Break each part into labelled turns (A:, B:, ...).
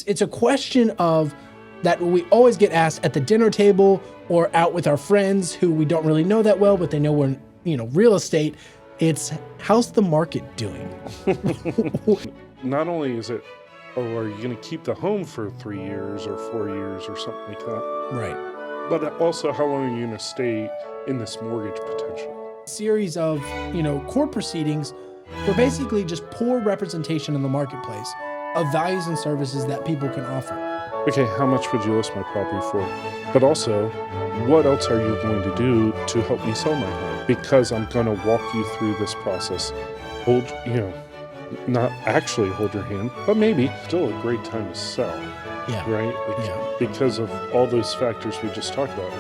A: it's a question of that we always get asked at the dinner table or out with our friends who we don't really know that well, but they know we're in real estate. It's how's the market doing?
B: Not only is it, oh, are you going to keep the home for 3 years or 4 years or something like that?
A: Right.
B: But also, how long are you going to stay in this mortgage potentially?
A: Series of, court proceedings for basically just poor representation in the marketplace of values and services that people can offer.
B: Okay, how much would you list my property for? But also, what else are you going to do to help me sell my home? Because I'm going to walk you through this process. Not actually hold your hand, but maybe still a great time to sell.
A: Yeah.
B: Right? Because of all those factors we just talked about.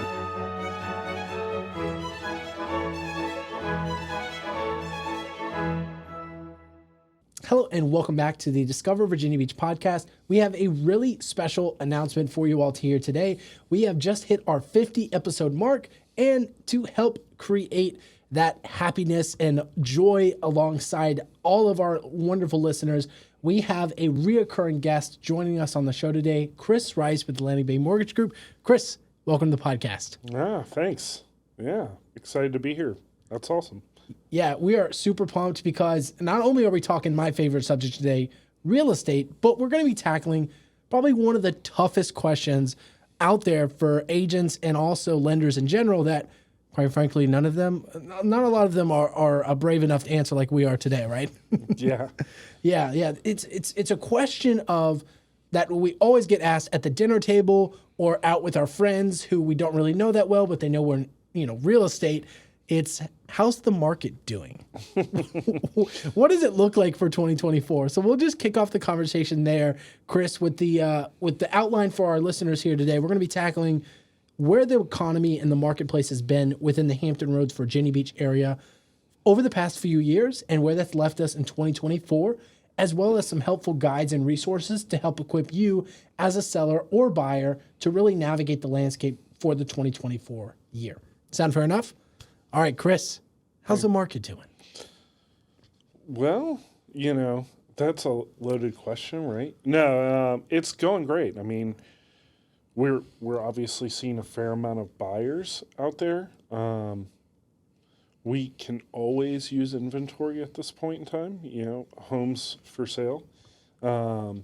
A: Hello and welcome back to the Discover Virginia Beach podcast. We have a really special announcement for you all here today. We have just hit our 50 episode mark, and to help create that happiness and joy alongside all of our wonderful listeners, we have a reoccurring guest joining us on the show today, Chris Rice with the Atlantic Bay Mortgage Group. Chris, welcome to the podcast.
B: Thanks. Yeah, excited to be here. That's awesome.
A: Yeah, we are super pumped because not only are we talking my favorite subject today, real estate, but we're going to be tackling probably one of the toughest questions out there for agents and also lenders in general that, quite frankly, not a lot of them are brave enough to answer like we are today, right?
B: Yeah.
A: Yeah. It's a question of that we always get asked at the dinner table or out with our friends who we don't really know that well, but they know we're in real estate. It's how's the market doing? What does it look like for 2024? So we'll just kick off the conversation there, Chris, with the outline for our listeners here today. We're going to be tackling where the economy and the marketplace has been within the Hampton Roads, Virginia Beach area over the past few years and where that's left us in 2024, as well as some helpful guides and resources to help equip you as a seller or buyer to really navigate the landscape for the 2024 year. Sound fair enough? All right, Chris, how's the market doing?
B: Well, that's a loaded question, right? No, it's going great. I mean, we're obviously seeing a fair amount of buyers out there. We can always use inventory at this point in time, homes for sale. I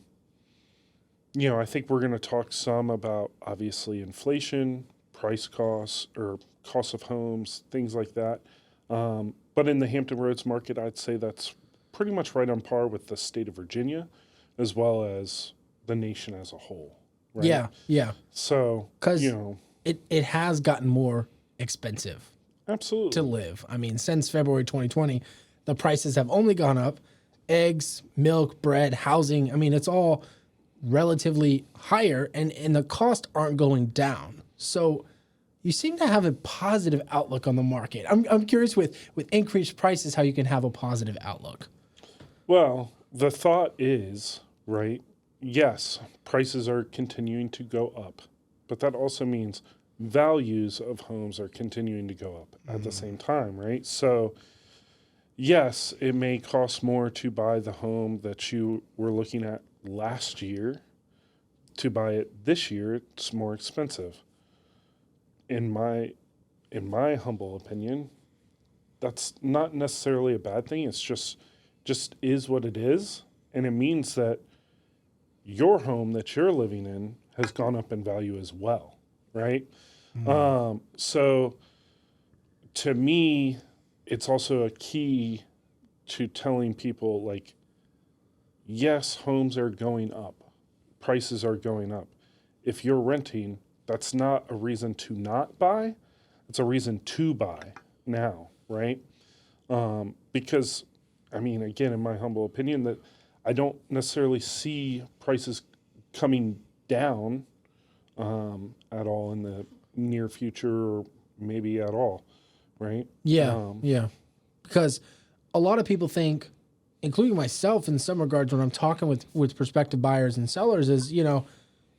B: think we're going to talk some about, obviously, inflation, price costs, or costs of homes, things like that. But in the Hampton Roads market, I'd say that's pretty much right on par with the state of Virginia, as well as the nation as a whole. Right?
A: Yeah.
B: So,
A: because it has gotten more expensive.
B: Absolutely.
A: To live. I mean, since February 2020, the prices have only gone up. Eggs, milk, bread, housing. I mean, it's all relatively higher, and the costs aren't going down. So you seem to have a positive outlook on the market. I'm curious with increased prices, how you can have a positive outlook.
B: Well, the thought is, right, yes, prices are continuing to go up, but that also means values of homes are continuing to go up at the same time, right? So, yes, it may cost more to buy the home that you were looking at last year. To buy it this year, it's more expensive. In my humble opinion, that's not necessarily a bad thing. It's just is what it is, and it means that your home that you're living in has gone up in value as well, right? So to me, it's also a key to telling people, like, yes, homes are going up, prices are going up. If you're renting, that's not a reason to not buy. It's a reason to buy now, right? Because, I mean, again, in my humble opinion, that I don't necessarily see prices coming down at all in the near future, or maybe at all, right?
A: Yeah. Because a lot of people think, including myself in some regards, when I'm talking with prospective buyers and sellers, is,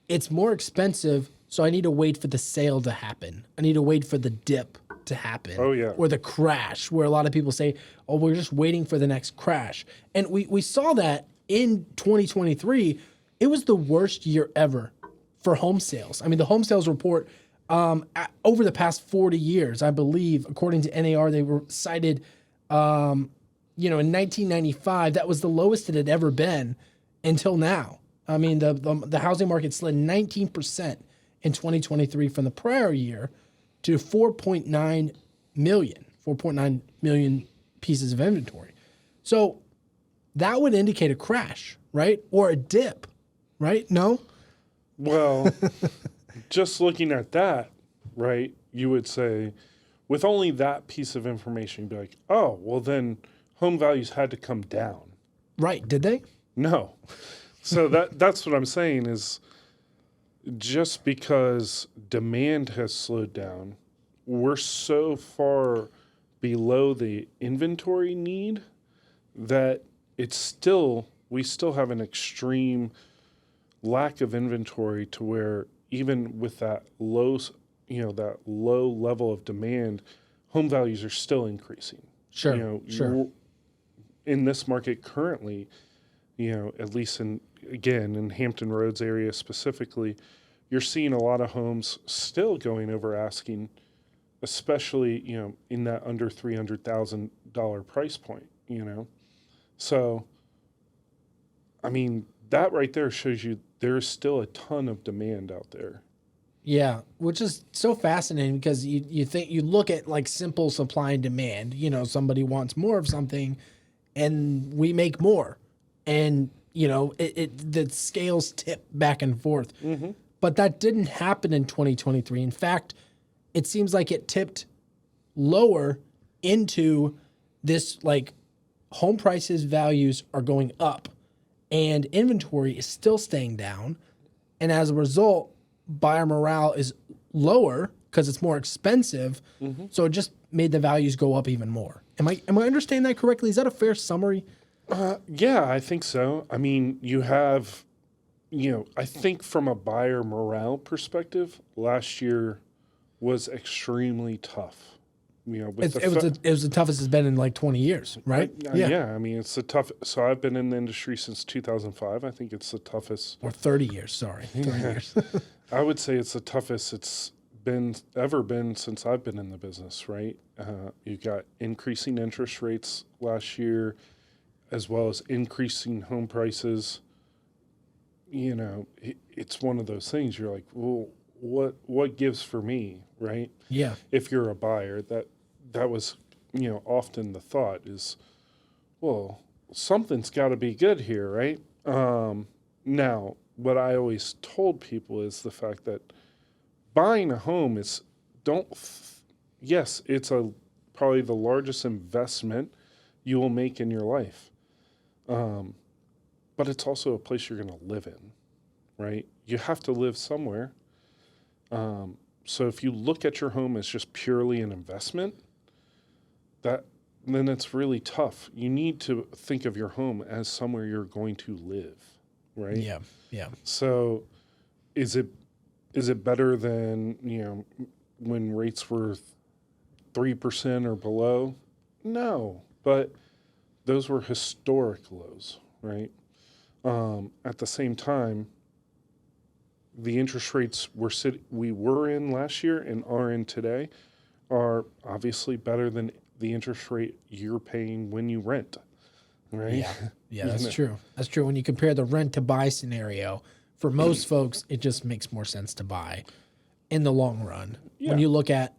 A: it's more expensive, so I need to wait for the sale to happen. I need to wait for the dip to happen.
B: Oh, yeah.
A: Or the crash, where a lot of people say, oh, we're just waiting for the next crash. And we saw that in 2023, it was the worst year ever for home sales. I mean, the home sales report over the past 40 years, I believe, according to NAR, they were cited, in 1995, that was the lowest it had ever been until now. I mean, the housing market slid 19% in 2023 from the prior year to 4.9 million pieces of inventory. So that would indicate a crash, right? Or a dip, right? No?
B: Well, just looking at that, right, you would say, with only that piece of information, you'd be like, oh, well, then home values had to come down.
A: Right. Did they?
B: No. So that's what I'm saying is just because demand has slowed down, we're so far below the inventory need that we still have an extreme lack of inventory to where even with that low level of demand, home values are still increasing.
A: Sure. Sure.
B: In this market currently, at least in Hampton Roads area specifically, you're seeing a lot of homes still going over asking, especially, in that under $300,000 price point, So, I mean, that right there shows you there's still a ton of demand out there.
A: Yeah, which is so fascinating because you look at like simple supply and demand. Somebody wants more of something, and we make more, and the scales tip back and forth.
B: Mm-hmm.
A: But that didn't happen in 2023. In fact, it seems like it tipped lower into this, like, home prices values are going up and inventory is still staying down. And as a result, buyer morale is lower because it's more expensive.
B: Mm-hmm.
A: So it just made the values go up even more. Am I understanding that correctly? Is that a fair summary?
B: Yeah, I think so. I mean, you have, I think from a buyer morale perspective, last year was extremely tough.
A: It was the toughest it's been in like 20 years, right?
B: Yeah. I mean, it's the tough. So I've been in the industry since 2005. I think it's the toughest.
A: Or 30 years, sorry. 30 years.
B: I would say it's the toughest it's ever been since I've been in the business, right? You got increasing interest rates last year, as well as increasing home prices. It's one of those things you're like, well, what gives for me, right?
A: Yeah.
B: If you're a buyer, that was, often the thought is, well, something's got to be good here, right? Now, what I always told people is the fact that buying a home is, yes, it's probably the largest investment you will make in your life. But it's also a place you're going to live in, right? You have to live somewhere. So if you look at your home as just purely an investment, then it's really tough. You need to think of your home as somewhere you're going to live, right?
A: Yeah.
B: So is it better than, when rates were 3% or below? No, but those were historic lows, right? At the same time, the interest rates we were in last year and are in today are obviously better than the interest rate you're paying when you rent, right?
A: Yeah, that's true. That's true. When you compare the rent to buy scenario, for most folks, it just makes more sense to buy in the long run.
B: Yeah.
A: When you look at,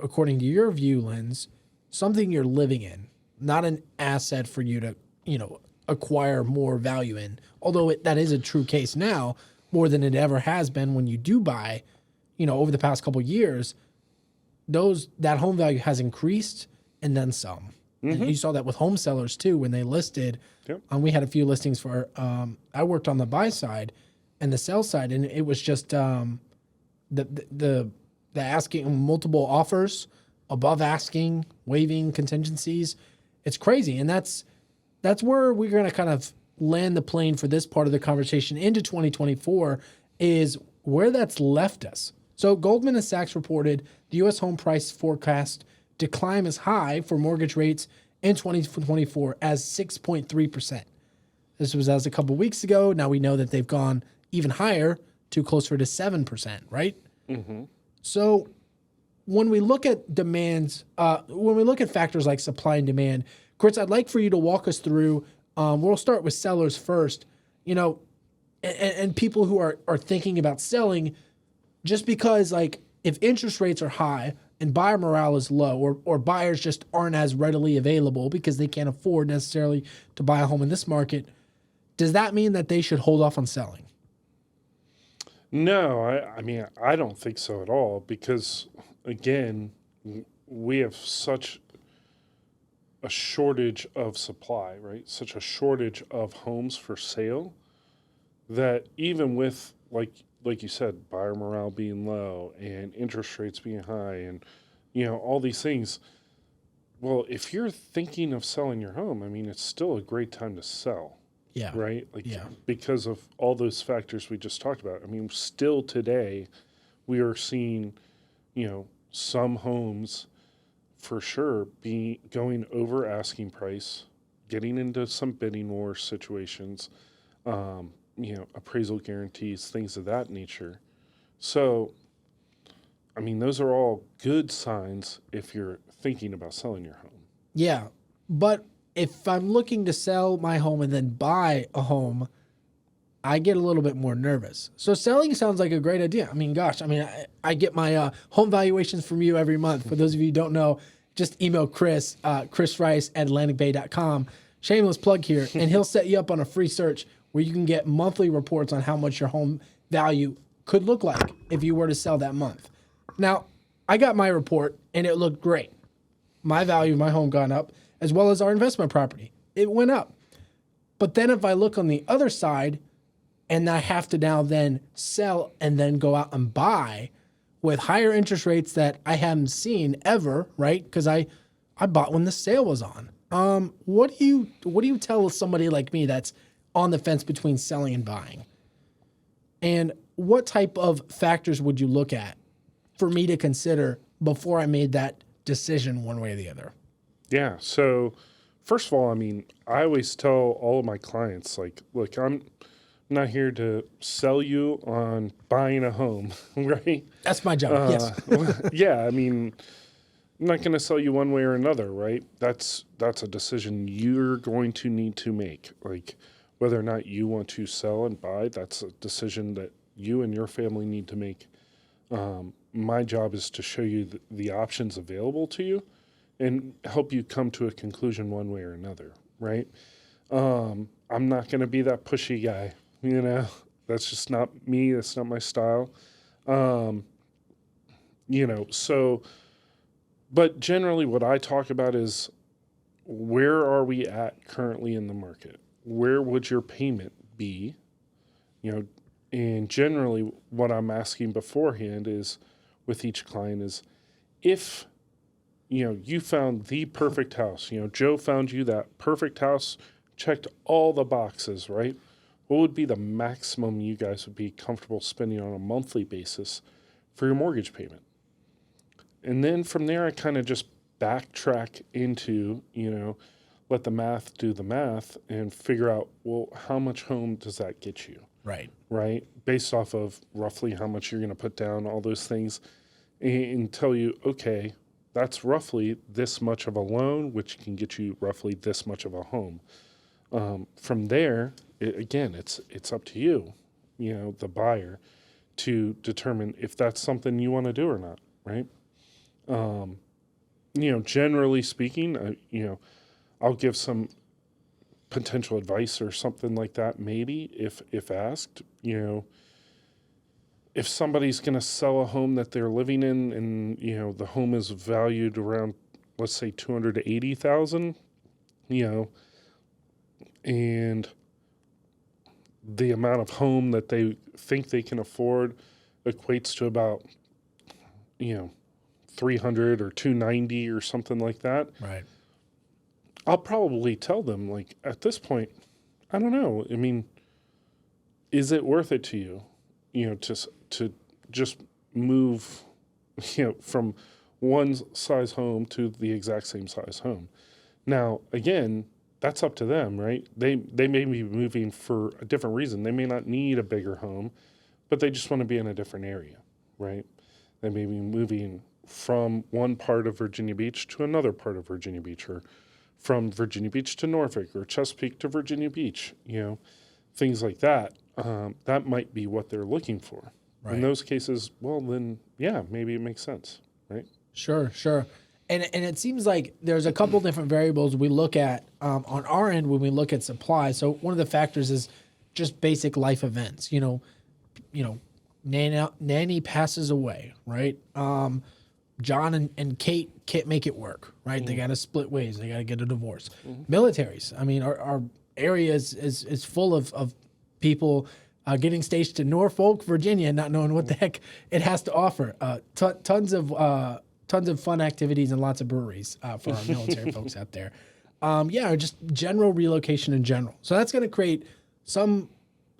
A: according to your view lens, something you're living in, not an asset for you to, acquire more value in. Although that is a true case now, more than it ever has been when you do buy, over the past couple of years, that home value has increased and then some.
B: Mm-hmm.
A: And you saw that with home sellers too, when they listed.
B: Yep.
A: We had a few listings for, I worked on the buy side and the sell side, and it was just the asking multiple offers, above asking, waiving contingencies. It's crazy. And that's where we're going to kind of land the plane for this part of the conversation into 2024 is where that's left us. So Goldman Sachs reported the U.S. home price forecast to climb as high for mortgage rates in 2024 as 6.3%. This was as a couple weeks ago. Now we know that they've gone even higher to closer to 7%, right?
B: Mm-hmm.
A: So when we look at demands, when we look at factors like supply and demand, Chris, I'd like for you to walk us through. We'll start with sellers first, and people who are thinking about selling, just because like if interest rates are high and buyer morale is low, or buyers just aren't as readily available because they can't afford necessarily to buy a home in this market, does that mean that they should hold off on selling?
B: No, I mean, I don't think so at all because, again, we have such a shortage of supply, right? Such a shortage of homes for sale that even with, like you said, buyer morale being low and interest rates being high and, all these things, well, if you're thinking of selling your home, I mean, it's still a great time to sell.
A: Yeah.
B: Right? Like,
A: Yeah.
B: because of all those factors we just talked about. I mean, still today, we are seeing, some homes for sure be going over asking price, getting into some bidding war situations, appraisal guarantees, things of that nature. So, I mean, those are all good signs if you're thinking about selling your home.
A: Yeah. But if I'm looking to sell my home and then buy a home, I get a little bit more nervous. So selling sounds like a great idea. I mean, gosh, I get my home valuations from you every month. For those of you who don't know, just email Chris, Chris Rice at AtlanticBay.com. Shameless plug here. And he'll set you up on a free search where you can get monthly reports on how much your home value could look like if you were to sell that month. Now, I got my report and it looked great. My value of my home gone up, as well as our investment property. It went up. But then if I look on the other side and I have to now then sell and then go out and buy with higher interest rates that I haven't seen ever, right? Because I bought when the sale was on. What do you tell somebody like me that's on the fence between selling and buying? And what type of factors would you look at for me to consider before I made that decision one way or the other?
B: Yeah. So, first of all, I mean, I always tell all of my clients, like, look, I'm not here to sell you on buying a home, right?
A: That's my job. Yes.
B: Yeah. I mean, I'm not going to sell you one way or another, right? That's a decision you're going to need to make. Like, whether or not you want to sell and buy, that's a decision that you and your family need to make. My job is to show you the options available to you and help you come to a conclusion one way or another, right? I'm not going to be that pushy guy, That's just not me. That's not my style. So, but generally what I talk about is where are we at currently in the market? Where would your payment be? And generally what I'm asking beforehand is with each client is if you found the perfect house. Joe found you that perfect house, checked all the boxes, right? What would be the maximum you guys would be comfortable spending on a monthly basis for your mortgage payment? And then from there, I kind of just backtrack into, let the math do the math and figure out, well, how much home does that get you?
A: Right.
B: Right? Based off of roughly how much you're going to put down, all those things, and tell you, okay, that's roughly this much of a loan, which can get you roughly this much of a home. From there, it's up to you, the buyer, to determine if that's something you want to do or not, right? Generally speaking, I'll give some potential advice or something like that, maybe if asked. If somebody's going to sell a home that they're living in and the home is valued around, let's say, $280,000, and the amount of home that they think they can afford equates to about $300 or $290 or something like that.
A: Right.
B: I'll probably tell them, like, at this point, I don't know. I mean, is it worth it to you, to just move, from one size home to the exact same size home? Now, again, that's up to them, right? They may be moving for a different reason. They may not need a bigger home, but they just want to be in a different area, right? They may be moving from one part of Virginia Beach to another part of Virginia Beach, or from Virginia Beach to Norfolk, or Chesapeake to Virginia Beach, things like that. That might be what they're looking for.
A: Right.
B: In those cases, well, then, yeah, maybe it makes sense, right?
A: Sure. And it seems like there's a couple different variables we look at on our end when we look at supply. So one of the factors is just basic life events. Nanny passes away, right? John and Kate can't make it work, right? They got to split ways. They got to get a divorce. Militaries. I mean, our area is full of people getting stationed to Norfolk, Virginia, not knowing what the heck it has to offer. Tons of fun activities and lots of breweries for our military folks out there. Just general relocation in general. So that's going to create some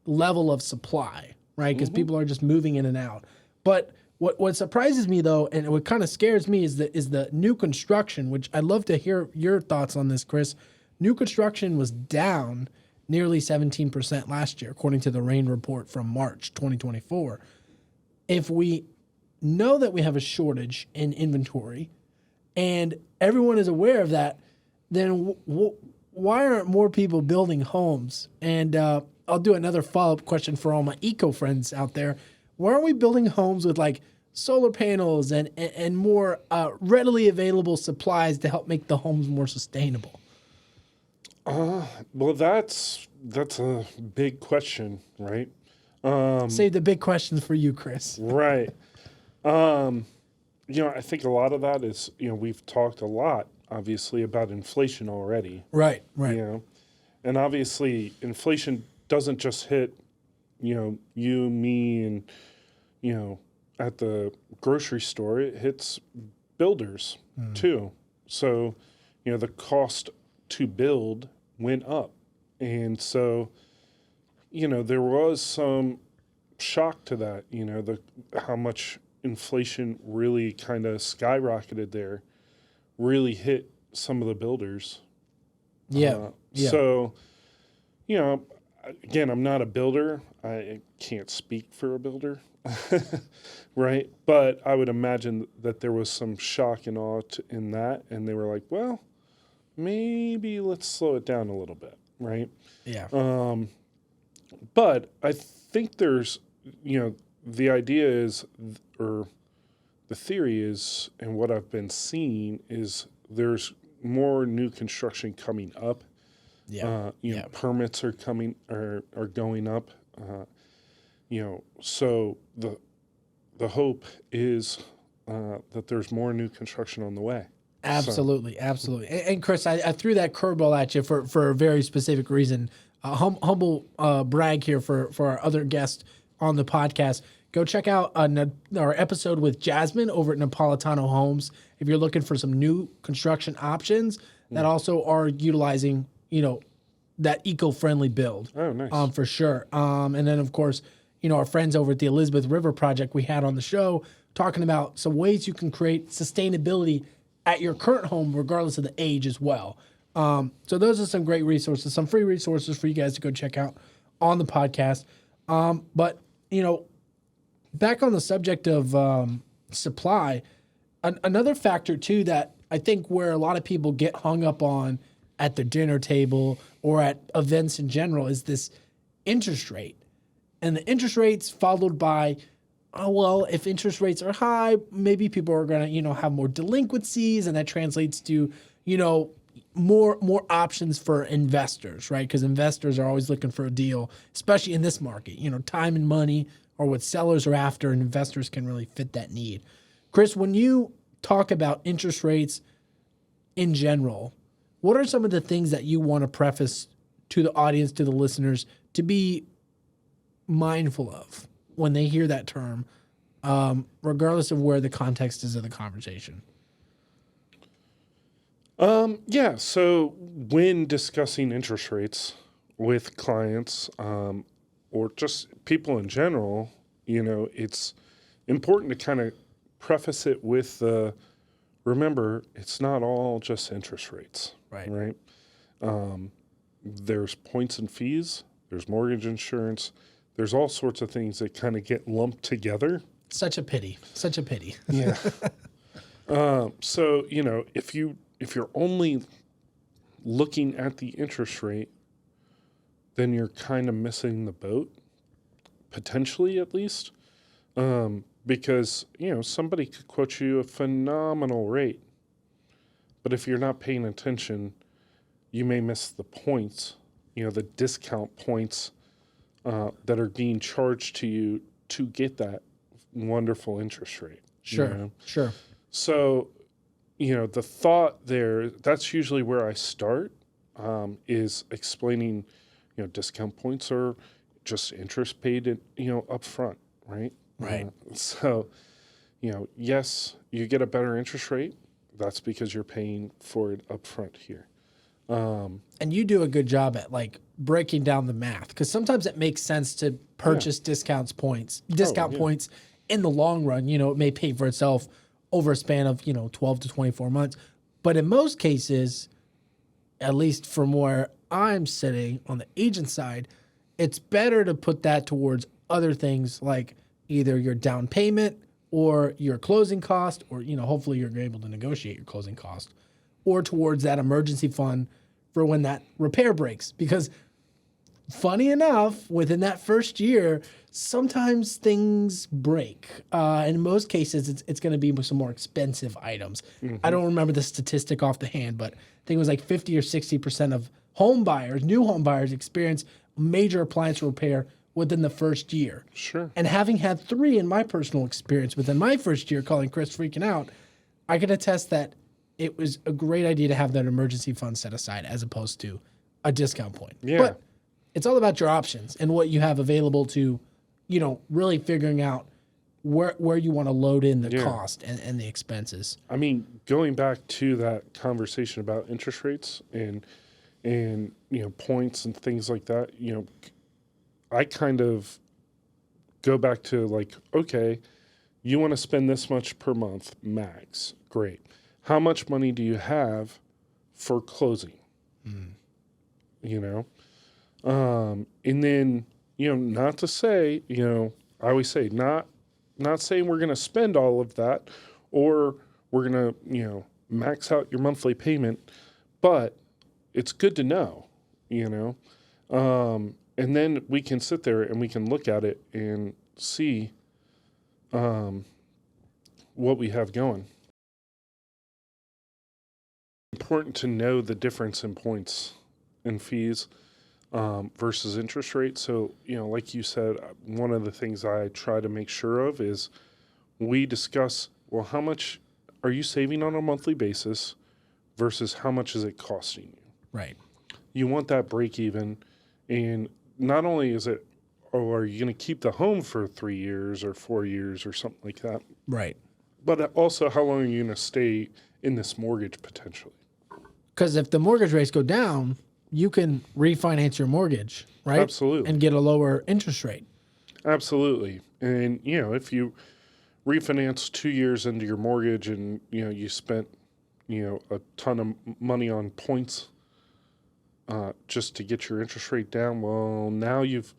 A: level of supply, right? Because people are just moving in and out. But what surprises me, though, and what kind of scares me is the new construction, which I'd love to hear your thoughts on this, Chris. New construction was down nearly 17% last year, according to the RAIN report from March 2024. If we know that we have a shortage in inventory and everyone is aware of that, then why aren't more people building homes? And I'll do another follow-up question for all my eco friends out there. Why aren't we building homes with like solar panels and more readily available supplies to help make the homes more sustainable?
B: Well, that's a big question, right?
A: Save the big questions for you, Chris.
B: Right. I think a lot of that is, we've talked a lot, obviously, about inflation already.
A: Right.
B: And obviously inflation doesn't just hit, you, me, and, at the grocery store. It hits builders too. So, the cost to build went up. And so, there was some shock to that, how much inflation really kind of skyrocketed there, really hit some of the builders.
A: Yeah.
B: So, again, I'm not a builder. I can't speak for a builder, right? But I would imagine that there was some shock and awe in that. And they were like, well, maybe let's slow it down a little bit, right?
A: Yeah.
B: But I think there's, the idea is, or the theory is, and what I've been seeing is there's more new construction coming up. Permits are going up. So the hope is that there's more new construction on the way.
A: Absolutely. And Chris, I threw that curveball at you for a very specific reason. Humble brag here for our other guest on the podcast. Go check out our episode with Jasmine over at Napolitano Homes if you're looking for some new construction options that also are utilizing, that eco-friendly build.
B: Oh, nice.
A: For sure. And then, of course, our friends over at the Elizabeth River Project we had on the show talking about some ways you can create sustainability at your current home, regardless of the age as well. So those are some great resources, some free resources for you guys to go check out on the podcast. But, back on the subject of supply, another factor, too, that I think where a lot of people get hung up on at the dinner table or at events in general is this interest rate. And the interest rates followed by, if interest rates are high, maybe people are going to, have more delinquencies, and that translates to, more options for investors, right? Because investors are always looking for a deal, especially in this market. Time and money are what sellers are after, and investors can really fit that need. Chris, when you talk about interest rates in general, what are some of the things that you want to preface to the audience, to the listeners, to be mindful of when they hear that term, regardless of where the context is of the conversation?
B: So when discussing interest rates with clients, or just people in general, it's important to kind of preface it with remember, it's not all just interest rates, right? There's points and fees. There's mortgage insurance. There's all sorts of things that kind of get lumped together.
A: Such a pity. Such a pity.
B: Yeah. So, if you're only looking at the interest rate, then you're kind of missing the boat, potentially at least, because, somebody could quote you a phenomenal rate. But if you're not paying attention, you may miss the points, the discount points that are being charged to you to get that wonderful interest rate.
A: Sure. Sure.
B: So, the thought there, that's usually where I start, is explaining, discount points are just interest paid, up front, right?
A: Right.
B: So, yes, you get a better interest rate. That's because you're paying for it up front here.
A: And you do a good job at breaking down the math, because sometimes it makes sense to purchase discount points in the long run. It may pay for itself over a span of 12 to 24 months. But in most cases, at least from where I'm sitting on the agent side, it's better to put that towards other things like either your down payment or your closing cost, or hopefully you're able to negotiate your closing cost, or towards that emergency fund for when that repair breaks. Because funny enough, within that first year, sometimes things break. In most cases, it's going to be with some more expensive items. Mm-hmm. I don't remember the statistic off the hand, but I think it was 50 or 60% of new home buyers experience major appliance repair within the first year.
B: Sure.
A: And having had 3 in my personal experience within my first year, calling Chris freaking out, I can attest that it was a great idea to have that emergency fund set aside as opposed to a discount point.
B: Yeah.
A: But it's all about your options and what you have available to, really figuring out where you want to load in the cost and the expenses.
B: I mean, going back to that conversation about interest rates and points and things like that, I kind of go back to okay, you want to spend this much per month max. Great. How much money do you have for closing? And then, not to say, I always say not saying we're going to spend all of that or we're going to, max out your monthly payment, but it's good to know, and then we can sit there and we can look at it and see what we have going. Important to know the difference in points and fees versus interest rate. So, like you said, one of the things I try to make sure of is we discuss, well, how much are you saving on a monthly basis versus how much is it costing you?
A: Right.
B: You want that break even. And not only is it, are you going to keep the home for 3 years or 4 years or something like that?
A: Right.
B: But also, how long are you going to stay in this mortgage potentially?
A: Because if the mortgage rates go down, you can refinance your mortgage, right?
B: Absolutely.
A: And get a lower interest rate.
B: Absolutely. And, if you refinance 2 years into your mortgage and, you spent, a ton of money on points just to get your interest rate down, well, now you've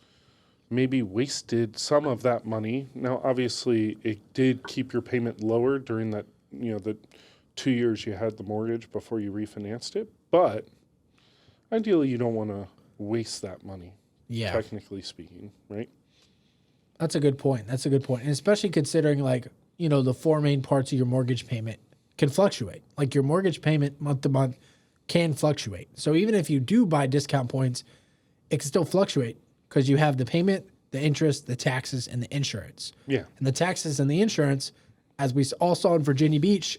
B: maybe wasted some of that money. Now, obviously, it did keep your payment lower during that, the 2 years you had the mortgage before you refinanced it. But ideally, you don't want to waste that money, technically speaking, right?
A: That's a good point. And especially considering the 4 main parts of your mortgage payment can fluctuate. Your mortgage payment month to month can fluctuate. So even if you do buy discount points, it can still fluctuate because you have the payment, the interest, the taxes, and the insurance.
B: Yeah.
A: And the taxes and the insurance, as we all saw in Virginia Beach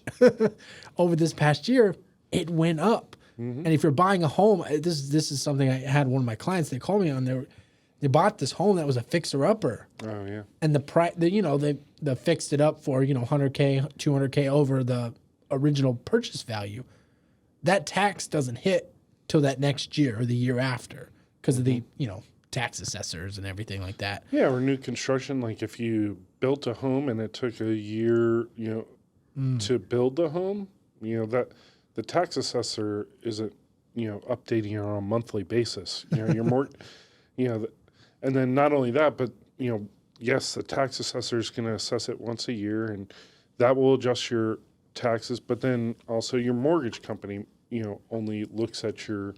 A: over this past year, it went up. Mm-hmm. And if you're buying a home, this is something I had one of my clients, they called me on. They bought this home that was a fixer-upper.
B: Oh, yeah.
A: And they fixed it up for, $100K, $200K over the original purchase value. That tax doesn't hit till that next year or the year after because of the, tax assessors and everything like that.
B: Yeah, or new construction. If you built a home and it took a year, to build the home, that the tax assessor isn't updating it on a monthly basis. You're more, and then not only that, but, yes, the tax assessor is going to assess it once a year, and that will adjust your taxes. But then also your mortgage company, only looks at your,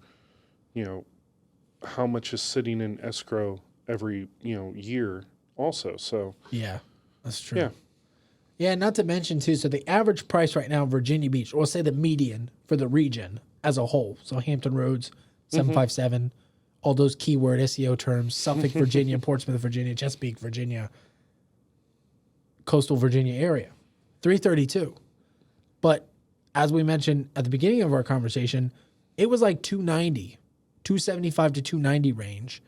B: how much is sitting in escrow every, year also. So,
A: Yeah, that's true.
B: yeah.
A: Yeah, not to mention too, so the average price right now in Virginia Beach, or say the median for the region as a whole, so Hampton Roads, 757, all those keyword SEO terms, Suffolk, Virginia, Portsmouth, Virginia, Chesapeake, Virginia, coastal Virginia area, 332. But as we mentioned at the beginning of our conversation, it was like 290, 275 to 290 range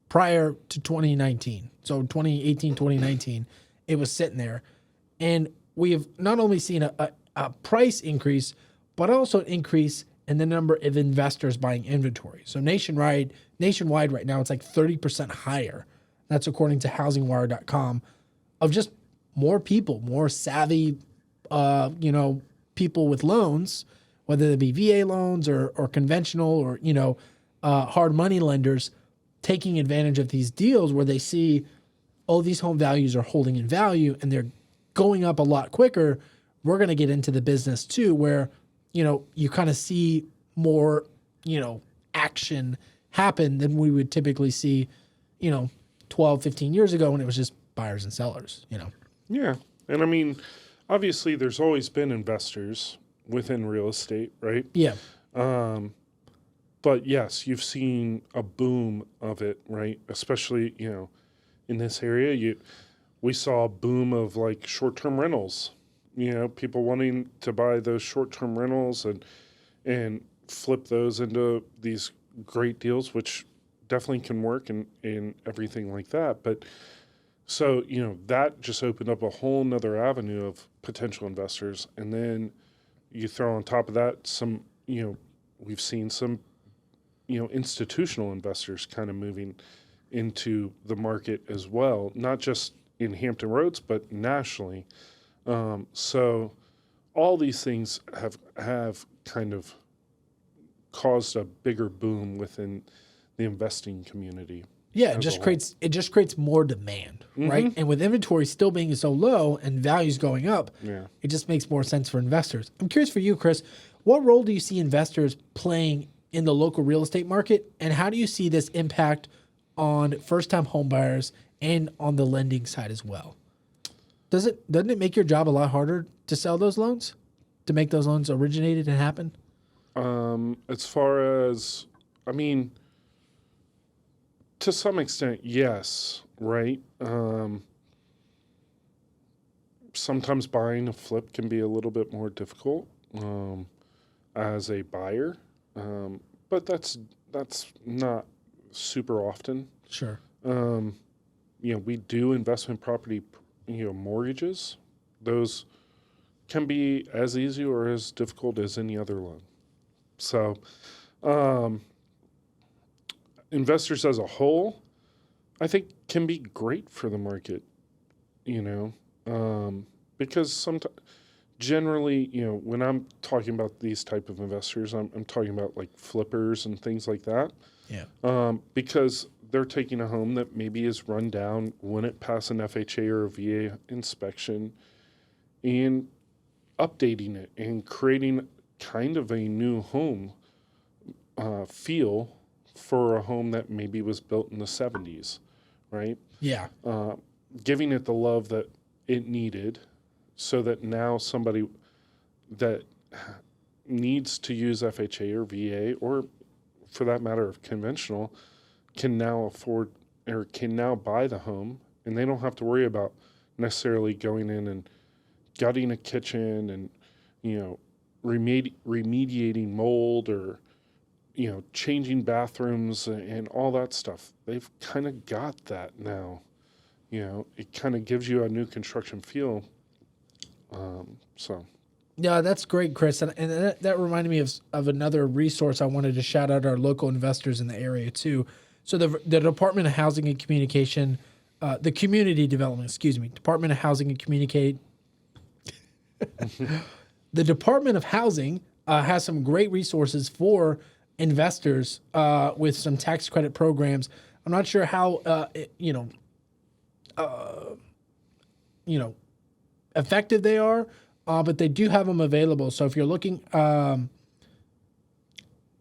A: prior to 2019. So 2018, 2019, it was sitting there. And we have not only seen a price increase, but also an increase in the number of investors buying inventory. So nationwide right now, it's like 30% higher. That's according to housingwire.com, of just more people, more savvy, people with loans, whether they be VA loans or conventional or, hard money lenders, taking advantage of these deals where they see, oh, these home values are holding in value and they're going up a lot quicker. We're going to get into the business too, where, you kind of see more, action happen than we would typically see, 12, 15 years ago when it was just buyers and sellers,
B: Yeah. And I mean, obviously there's always been investors within real estate, right?
A: Yeah.
B: But yes, you've seen a boom of it, right? Especially, in this area, we saw a boom of like short-term rentals, people wanting to buy those short-term rentals and flip those into these great deals, which definitely can work and everything like that. But so, that just opened up a whole nother avenue of potential investors. And then you throw on top of that some, we've seen some, institutional investors kind of moving into the market as well, not just in Hampton Roads, but nationally. So all these things have kind of caused a bigger boom within the investing community.
A: Yeah, it just creates more demand, right? And with inventory still being so low and values going up, it just makes more sense for investors. I'm curious for you, Chris, what role do you see investors playing in the local real estate market, and how do you see this impact on first-time home buyers and on the lending side as well? Doesn't it make your job a lot harder to sell those loans, to make those loans originated and happen?
B: As far as, I mean, to some extent, yes, right? Sometimes buying a flip can be a little bit more difficult as a buyer, but that's not super often.
A: Sure.
B: We do investment property, mortgages. Those can be as easy or as difficult as any other loan. So, investors as a whole, I think, can be great for the market, because sometimes, generally, when I'm talking about these type of investors, I'm talking about like flippers and things like that.
A: Yeah.
B: Because they're taking a home that maybe is run down, wouldn't pass an FHA or a VA inspection, and updating it and creating kind of a new home feel for a home that maybe was built in the 70s, right?
A: Yeah.
B: Giving it the love that it needed so that now somebody that needs to use FHA or VA, or for that matter of conventional, can now afford or can now buy the home, and they don't have to worry about necessarily going in and gutting a kitchen and, remediating mold or, changing bathrooms and all that stuff. They've kind of got that now. It kind of gives you a new construction feel.
A: Yeah, that's great, Chris. And that reminded me of another resource I wanted to shout out our local investors in the area too. So the Department of Housing and Communication, the Community Development, Department of Housing and Communicate. The Department of Housing has some great resources for investors with some tax credit programs. I'm not sure how effective they are, but they do have them available. So if you're looking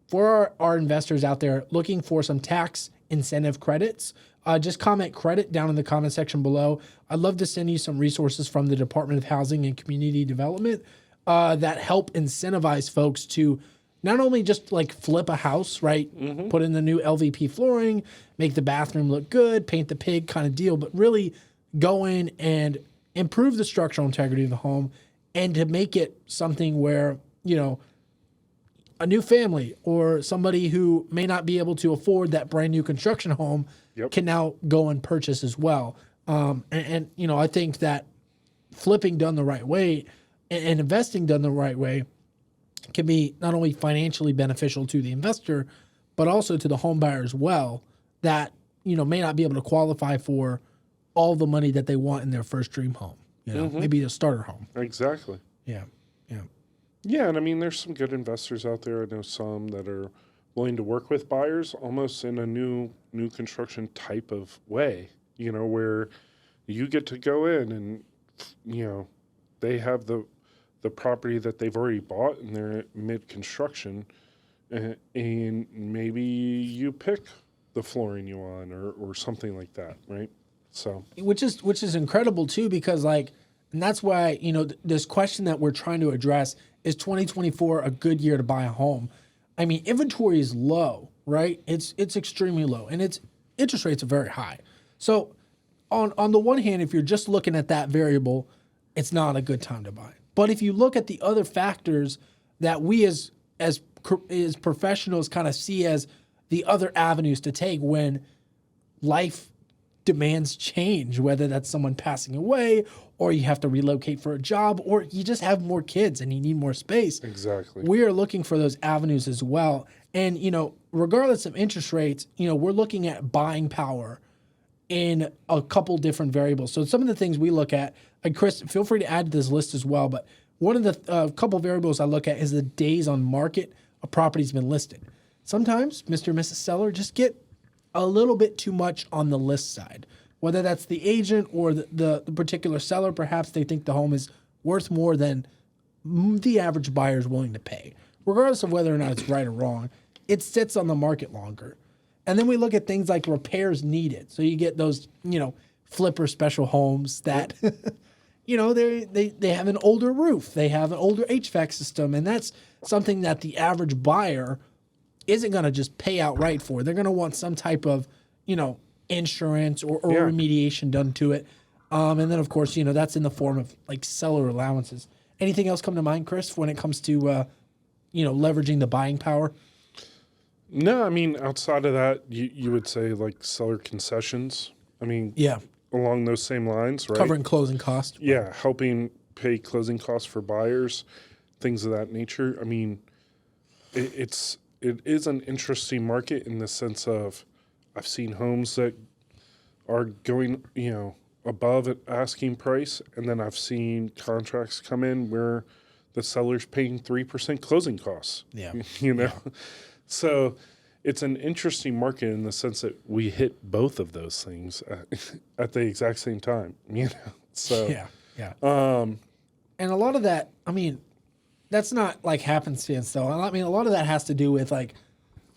A: for our investors out there looking for some tax incentive credits, just comment credit down in the comment section below. I'd love to send you some resources from the Department of Housing and Community Development that help incentivize folks to not only just like flip a house, right? Put in the new LVP flooring, make the bathroom look good, paint the pig kind of deal, but really go in and improve the structural integrity of the home and to make it something where, a new family or somebody who may not be able to afford that brand new construction home can now go and purchase as well. I think that flipping done the right way and investing done the right way can be not only financially beneficial to the investor, but also to the home buyer as well that, may not be able to qualify for all the money that they want in their first dream home, maybe a starter home.
B: Exactly.
A: Yeah.
B: Yeah, and I mean, there's some good investors out there. I know some that are willing to work with buyers almost in a new construction type of way, where you get to go in and, they have the property that they've already bought and they're mid-construction, and maybe you pick the flooring you want or something like that, right? So
A: which is incredible too, because and that's why, this question that we're trying to address is 2024 a good year to buy a home? I mean, inventory is low, right? It's extremely low, and its interest rates are very high. So on the one hand, if you're just looking at that variable, it's not a good time to buy. But if you look at the other factors that we as professionals kind of see as the other avenues to take when life demands change, whether that's someone passing away or you have to relocate for a job or you just have more kids and you need more space.
B: Exactly.
A: We are looking for those avenues as well. And, regardless of interest rates, we're looking at buying power in a couple different variables. So some of the things we look at, and Chris, feel free to add to this list as well, but one of the couple variables I look at is the days on market a property's been listed. Sometimes Mr. and Mrs. Seller just get a little bit too much on the list side. Whether that's the agent or the particular seller, perhaps they think the home is worth more than the average buyer is willing to pay. Regardless of whether or not it's right or wrong, it sits on the market longer. And then we look at things like repairs needed. So you get those, flipper special homes that, they have an older roof. They have an older HVAC system. And that's something that the average buyer isn't going to just pay outright for. They're going to want some type of, insurance or remediation done to it. And then, of course, that's in the form of seller allowances. Anything else come to mind, Chris, when it comes to, leveraging the buying power?
B: No, I mean, outside of that, you would say seller concessions. I mean, along those same lines, right?
A: Covering closing costs.
B: Yeah, helping pay closing costs for buyers, things of that nature. I mean, it is an interesting market in the sense of I've seen homes that are going, above an asking price, and then I've seen contracts come in where the seller's paying 3% closing costs.
A: Yeah.
B: So it's an interesting market in the sense that we hit both of those things at the exact same time, So
A: yeah. And a lot of that, I mean, that's not happenstance though. I mean, a lot of that has to do with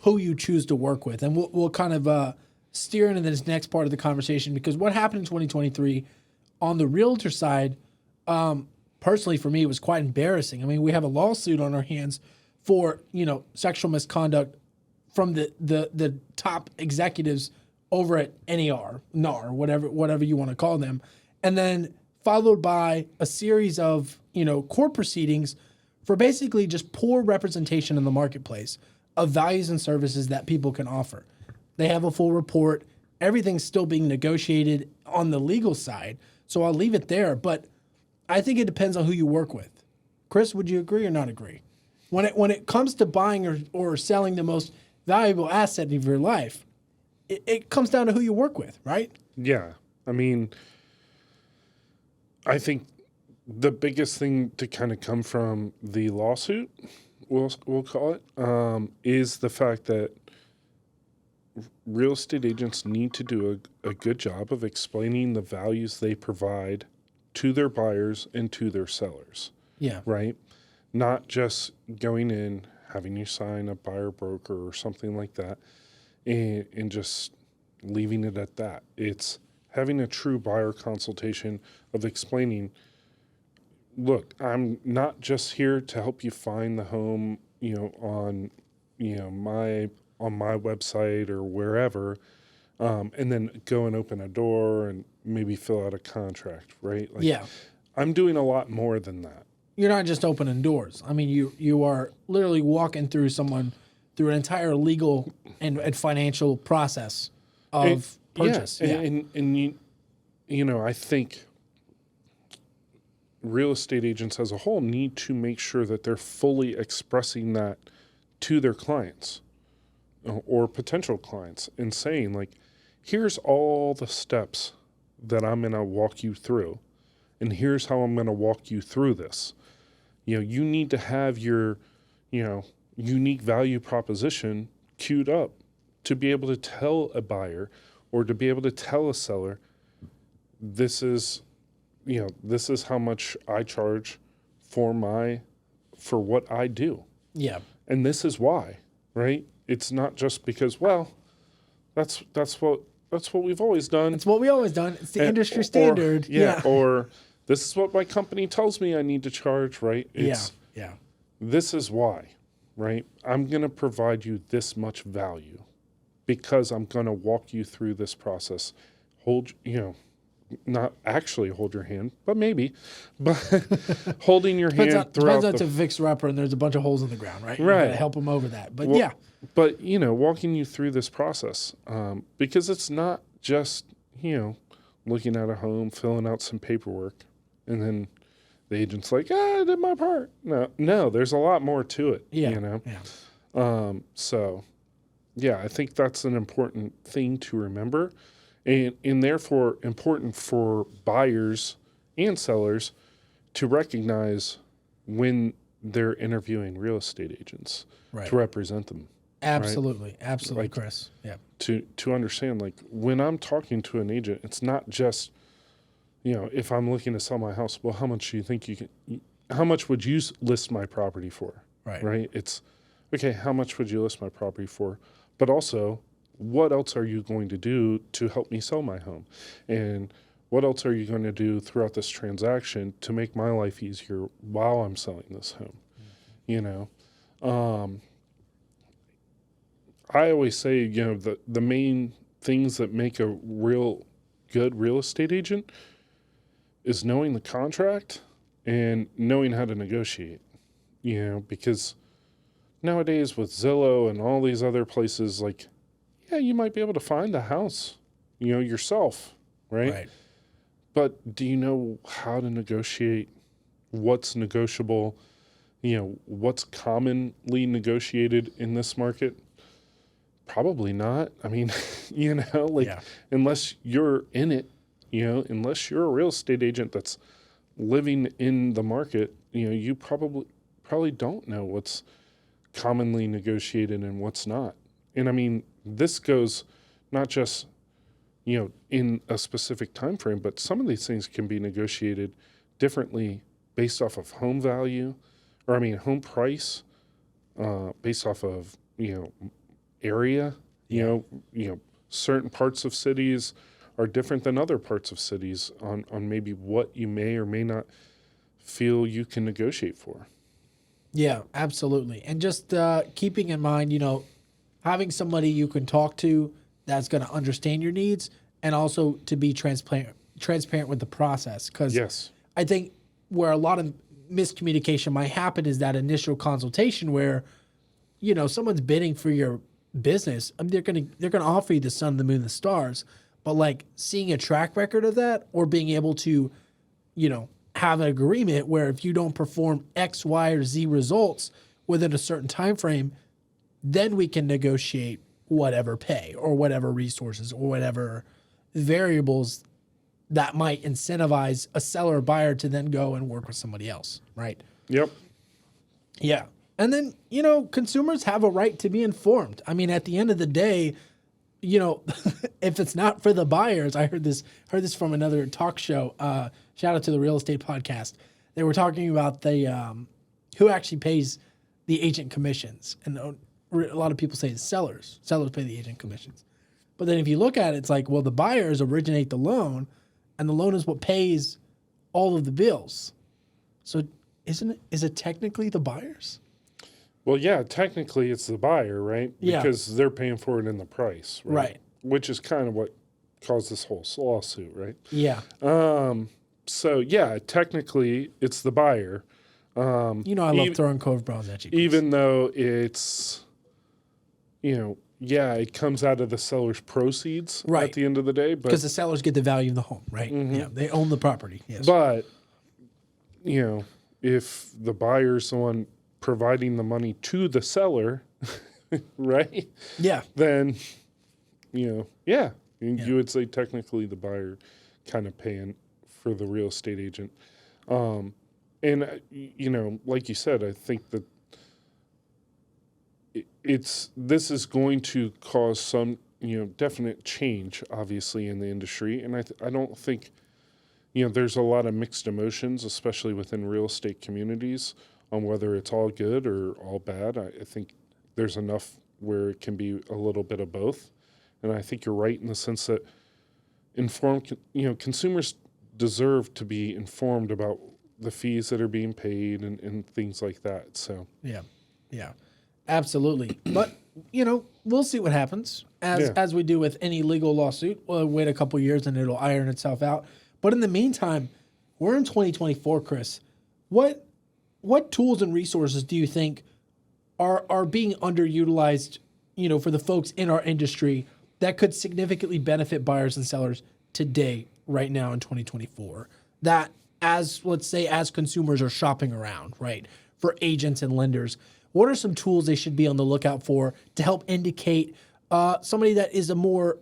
A: who you choose to work with. And we'll kind of steer into this next part of the conversation, because what happened in 2023 on the realtor side, personally for me, was quite embarrassing. I mean, we have a lawsuit on our hands for, sexual misconduct from the top executives over at NAR, whatever you want to call them. And then followed by a series of, court proceedings for basically just poor representation in the marketplace of values and services that people can offer. They have a full report. Everything's still being negotiated on the legal side. So I'll leave it there. But I think it depends on who you work with. Chris, would you agree or not agree? When it comes to buying or selling the most valuable asset of your life, it comes down to who you work with, right?
B: Yeah. I mean, I think the biggest thing to kind of come from the lawsuit, we'll call it, is the fact that real estate agents need to do a good job of explaining the values they provide to their buyers and to their sellers.
A: Yeah.
B: Right? Not just going in, having you sign a buyer broker or something like that, and just leaving it at that. It's having a true buyer consultation of explaining, look, I'm not just here to help you find the home, on, my website or wherever, and then go and open a door and maybe fill out a contract, right? Like,
A: Yeah.
B: I'm doing a lot more than that.
A: You're not just opening doors. I mean, you are literally walking through an entire legal and financial process of purchase.
B: Yeah. And I think real estate agents as a whole need to make sure that they're fully expressing that to their clients or potential clients and saying, like, here's all the steps that I'm going to walk you through, and here's how I'm going to walk you through this. You need to have your, unique value proposition queued up to be able to tell a buyer or to be able to tell a seller, this is how much I charge for what I do.
A: Yeah.
B: And this is why, right? It's not just because, well, that's what we've always done.
A: It's what we always done. It's the industry standard.
B: Or this is what my company tells me I need to charge, right?
A: Yeah.
B: This is why, right? I'm going to provide you this much value because I'm going to walk you through this process. Not actually hold your hand, but maybe, but holding your hand throughout.
A: Depends on it's a fixer-upper and there's a bunch of holes in the ground, right?
B: Right.
A: You gotta help them over that. But
B: But, walking you through this process, because it's not just, looking at a home, filling out some paperwork, and then the agent's like, I did my part. No, there's a lot more to it,
A: Yeah.
B: So, I think that's an important thing to remember, and therefore important for buyers and sellers to recognize when they're interviewing real estate agents to represent them.
A: Absolutely.
B: Right?
A: Absolutely,
B: Like,
A: Chris. Yeah.
B: To understand, like, when I'm talking to an agent, it's not just, if I'm looking to sell my house, well, how much do you think how much would you list my property for? Right. It's, okay, how much would you list my property for? But also, what else are you going to do to help me sell my home? And what else are you going to do throughout this transaction to make my life easier while I'm selling this home? I always say, the main things that make a good real estate agent is knowing the contract and knowing how to negotiate, because nowadays with Zillow and all these other places, like, you might be able to find a house, yourself, right? But do you know how to negotiate? What's negotiable? What's commonly negotiated in this market? Probably not. I mean, unless you're in it, unless you're a real estate agent that's living in the market, you probably don't know what's commonly negotiated and what's not. And I mean, this goes not just, in a specific time frame, but some of these things can be negotiated differently based off of home value, home price, based off of, area. Certain parts of cities are different than other parts of cities on maybe what you may or may not feel you can negotiate for.
A: Yeah, absolutely. And just keeping in mind, having somebody you can talk to that's going to understand your needs and also to be transparent with the process. Because I think where a lot of miscommunication might happen is that initial consultation where, someone's bidding for your business. I mean, they're gonna offer you the sun, the moon, the stars, but like seeing a track record of that or being able to, have an agreement where if you don't perform X, Y, or Z results within a certain time frame, then we can negotiate whatever pay or whatever resources or whatever variables that might incentivize a seller or buyer to then go and work with somebody else, right?
B: Yep.
A: Yeah. And then, consumers have a right to be informed. I mean, at the end of the day, if it's not for the buyers, I heard this from another talk show. Shout out to the Real Estate Podcast. They were talking about the who actually pays the agent commissions, and a lot of people say the sellers. Sellers pay the agent commissions, but then if you look at it, it's like, well, the buyers originate the loan, and the loan is what pays all of the bills. So is it technically the buyers?
B: Well, yeah, technically it's the buyer, right?
A: Yeah.
B: Because they're paying for it in the price, right?
A: Right.
B: Which is kind of what caused this whole lawsuit, right?
A: Yeah.
B: So, yeah, technically it's the buyer.
A: I love throwing curveballs at you, Chris.
B: Even though it's, it comes out of the seller's proceeds at the end of the day.
A: Because the sellers get the value of the home, right?
B: Mm-hmm.
A: Yeah, they own the property. Yes.
B: But, if the buyer's the one providing the money to the seller, right?
A: Yeah.
B: Then, you would say technically the buyer kind of paying for the real estate agent. And, like you said, I think that this is going to cause some, definite change, obviously, in the industry. And I don't think, there's a lot of mixed emotions, especially within real estate communities, on whether it's all good or all bad. I think there's enough where it can be a little bit of both. And I think you're right in the sense that consumers deserve to be informed about the fees that are being paid and things like that. So
A: yeah, absolutely. But we'll see what happens as we do with any legal lawsuit. We'll wait a couple years and it'll iron itself out. But in the meantime, we're in 2024, Chris. What tools and resources do you think are being underutilized, for the folks in our industry that could significantly benefit buyers and sellers today, right now in 2024? That let's say as consumers are shopping around, right, for agents and lenders, what are some tools they should be on the lookout for to help indicate somebody that is a more,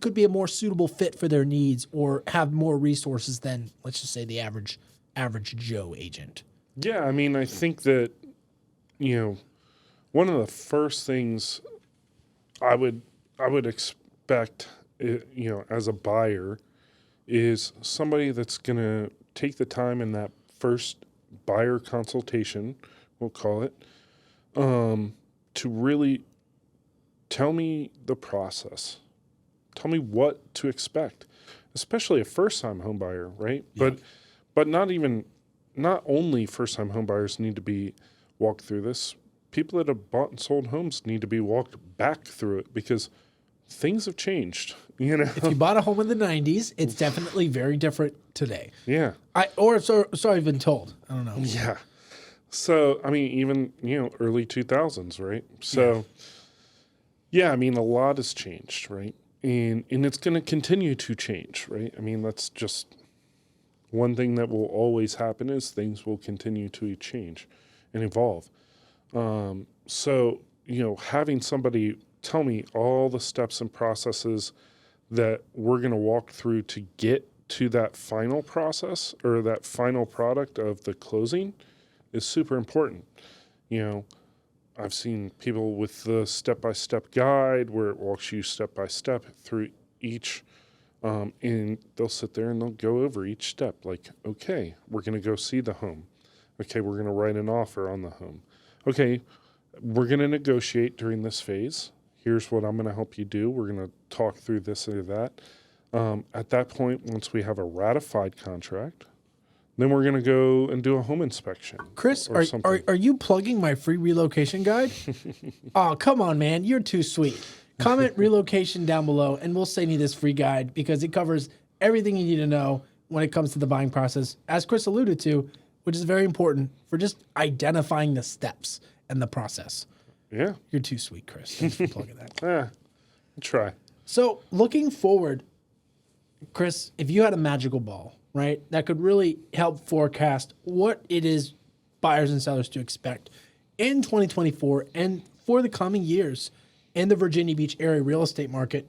A: could be a more suitable fit for their needs or have more resources than, let's just say, the average Joe agent?
B: Yeah, I mean, I think that, one of the first things I would expect, as a buyer, is somebody that's going to take the time in that first buyer consultation, we'll call it, to really tell me the process. Tell me what to expect, especially a first-time home buyer, right? Yeah. But not only first-time home buyers need to be walked through this. People that have bought and sold homes need to be walked back through it because things have changed.
A: If you bought a home in the 90s, it's definitely very different today.
B: Yeah.
A: So I've been told. I don't know.
B: Yeah. So, I mean, even, early 2000s, right? So, yeah, I mean, a lot has changed, right? And it's going to continue to change, right? I mean, that's just one thing that will always happen is things will continue to change and evolve. So, having somebody tell me all the steps and processes that we're going to walk through to get to that final process or that final product of the closing is super important. I've seen people with the step-by-step guide where it walks you step-by-step through each, and they'll sit there and they'll go over each step. Like, okay, we're going to go see the home. Okay, we're going to write an offer on the home. Okay, we're going to negotiate during this phase. Here's what I'm going to help you do. We're going to talk through this or that. At that point, once we have a ratified contract, then we're going to go and do a home inspection.
A: Chris, are you plugging my free relocation guide? Oh, come on, man. You're too sweet. Comment relocation down below, and we'll send you this free guide because it covers everything you need to know when it comes to the buying process, as Chris alluded to, which is very important for just identifying the steps and the process.
B: Yeah.
A: You're too sweet, Chris. Thanks for plugging that.
B: I'll try.
A: So looking forward, Chris, if you had a magical ball, right, that could really help forecast what it is buyers and sellers to expect in 2024 and for the coming years in the Virginia Beach area real estate market,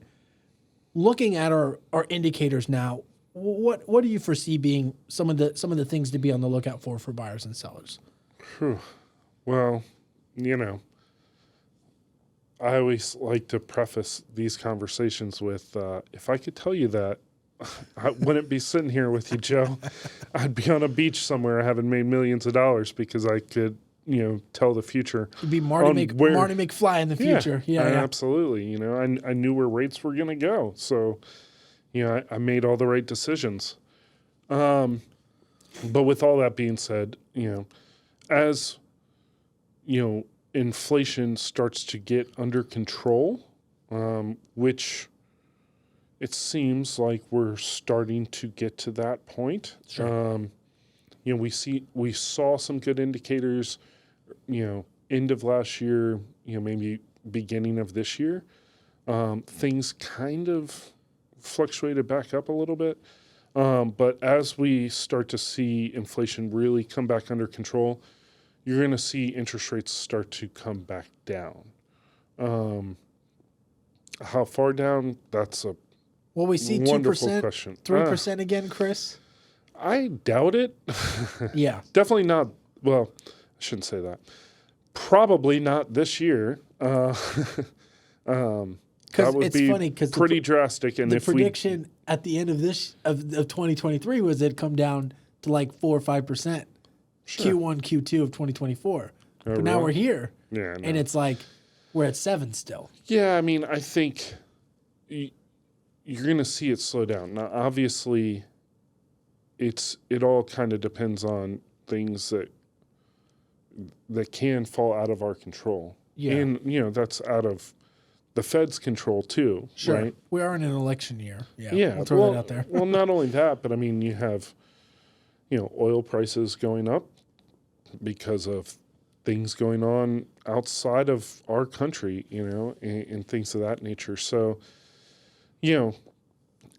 A: looking at our indicators now, what do you foresee being some of the things to be on the lookout for buyers and sellers?
B: Well, I always like to preface these conversations with, if I could tell you that, I wouldn't be sitting here with you, Joe. I'd be on a beach somewhere having made millions of dollars because I could, tell the future.
A: You'd be Marty McFly in the future. Yeah,
B: absolutely. I knew where rates were going to go. So, I made all the right decisions. But with all that being said, as, inflation starts to get under control, which it seems like we're starting to get to that point.
A: Sure.
B: We saw some good indicators, end of last year, maybe beginning of this year. Things kind of fluctuated back up a little bit. But as we start to see inflation really come back under control, you're going to see interest rates start to come back down. How far down? That's a
A: Will we see 2%,
B: question.
A: 3% again, Chris?
B: I doubt it.
A: Yeah.
B: Definitely not. Well, I shouldn't say that. Probably not this year. That would
A: it's
B: be
A: funny
B: pretty drastic. And
A: the
B: if
A: prediction at the end of of 2023 was it'd come down to like 4 or 5%.
B: Sure.
A: Q1, Q2 of 2024. But now
B: really?
A: we're here.
B: Yeah, no.
A: And it's like we're at 7 still.
B: Yeah, I mean, I think you're going to see it slow down. Now, obviously, it all kind of depends on things that can fall out of our control.
A: Yeah.
B: And, that's out of the Fed's control too,
A: Sure.
B: right?
A: We are in an election year. Yeah.
B: Yeah.
A: I'll throw that out there.
B: Well, not only that, but I mean, you have, oil prices going up because of things going on outside of our country, and things of that nature. So,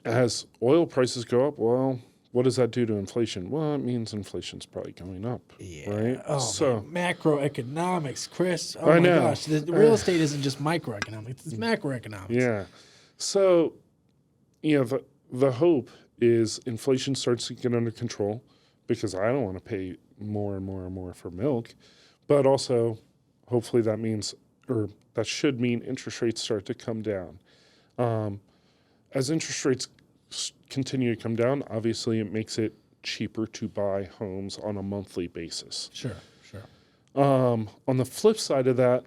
B: as oil prices go up, well, what does that do to inflation? Well, it means inflation's probably going up, right?
A: Oh,
B: so
A: man. Macroeconomics, Chris. Oh
B: I
A: my
B: know.
A: gosh. The real estate isn't just microeconomics, it's macroeconomics.
B: Yeah. So, the hope is inflation starts to get under control because I don't want to pay more and more and more for milk. But also, hopefully that means, or that should mean interest rates start to come down. As interest rates continue to come down, obviously it makes it cheaper to buy homes on a monthly basis.
A: Sure.
B: On the flip side of that,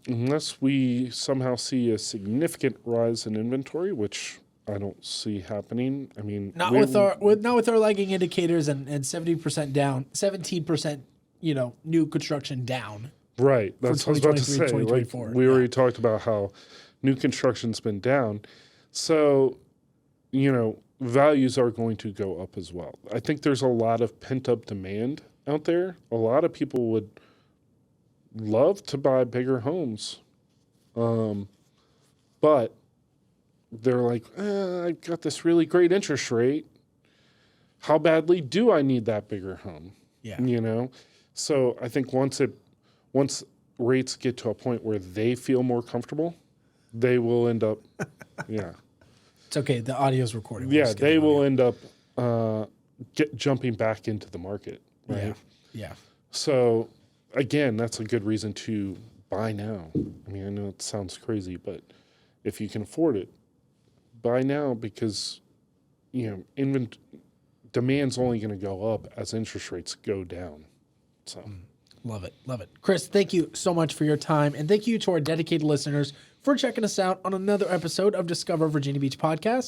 B: unless we somehow see a significant rise in inventory, which I don't see happening. I mean,
A: not with our lagging indicators and 70% down, 17%, new construction down.
B: Right. That's what I was about to say. Like, we already talked about how new construction's been down. So, values are going to go up as well. I think there's a lot of pent-up demand out there. A lot of people would love to buy bigger homes. But they're like, I've got this really great interest rate. How badly do I need that bigger home?
A: Yeah.
B: So I think once rates get to a point where they feel more comfortable, they will end up, yeah.
A: It's okay. The audio's recording.
B: Yeah, they will end up jumping back into the market, right?
A: Yeah.
B: So again, that's a good reason to buy now. I mean, I know it sounds crazy, but if you can afford it, buy now because, demand's only going to go up as interest rates go down. So,
A: Love it. Chris, thank you so much for your time. And thank you to our dedicated listeners for checking us out on another episode of Discover Virginia Beach Podcast.